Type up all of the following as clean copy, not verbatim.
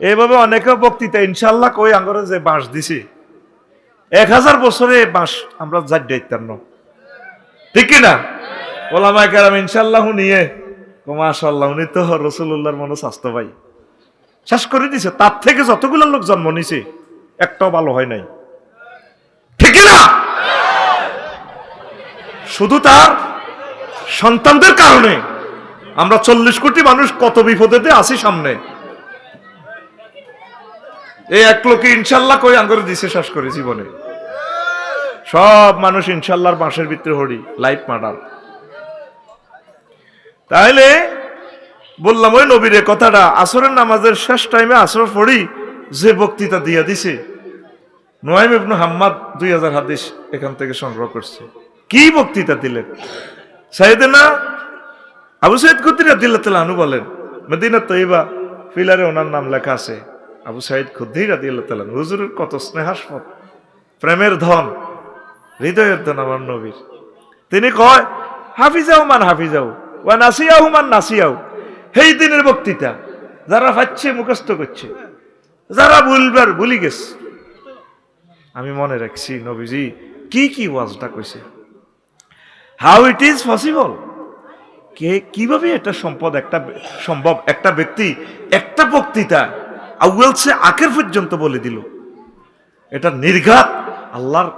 এইভাবে অনেকে বক্তৃতা ইনশাল্লাহ কই আঙ্গরে যে বাঁশ দিছি 1000 বছরে বাঁশ আমরা যাই দায়িত্ব না, ঠিক কিনা? ওলামায়ে কেরাম ইনশাল্লাহ নিয়ে মাশাআল্লাহ উনি তো রাসূলুল্লাহর মনে স্বাস্থ্য ভাই শেষ করে দিছে। তার থেকে যতগুলো লোক জন্ম নিছে একটাও ভালো হয় নাই, ঠিক কিনা? শুধু তার সন্তানদের কারণে আমরা 40 কোটি মানুষ কত বিপদেতে আছি সামনে। এই এক লোকে ইনশাল্লাহ কই আঙ্গুর দিছে শেষ করে জীবনে। সব মানুষ ইনশাল্লাহর বাঁশের ভিতরে হড়ি লাইফ মার্ডার। তাহলে বললাম ওই নবীর কথাটা আসরের নামাজের শেষ টাইমে আসর পড়ি যে বক্তৃতা দিয়া দিছে নুয়াইম ইবনে হাম্মাদ 2000 হাদিস এখান থেকে সংগ্রহ করছে। কি বক্তৃতা দিলেন! সাইয়েদনা আবু সাইদ খুদরি রাদিয়াল্লাহু তাআলা আনহু বলেন, মদিনা তয়্যিবা ফিলারে ওনার নাম লেখা আছে আবু সাইদ খুদরি রাদিয়াল্লাহু তাআলা। হুজুরের কত স্নেহাস্পদ, প্রেমের ধন, হৃদয়ের ধন আমার নবীর। তিনি কয় হাফিজাও মান হাফিজাও ওয়া নাসিয়াহু মান নাসিয়াহু। এই দিনের বক্তৃতা যারা পাচ্ছে মুখস্থ করছে, যারা ভুলবার ভুলি গেছে। আমি মনে রাখছি নবীজি কি কি ওয়াজটা কইছে, হাউ ইট ইজ পসিবল, কিভাবে এটা সম্ভব একটা ব্যক্তি একটা বক্তৃতা আউয়াল সে আখের পর্যন্ত বলে দিল। এটা নির্ঘাত আল্লাহর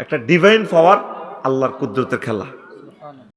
একটা ডিভাইন পাওয়ার, আল্লাহর কুদরতের খেলা।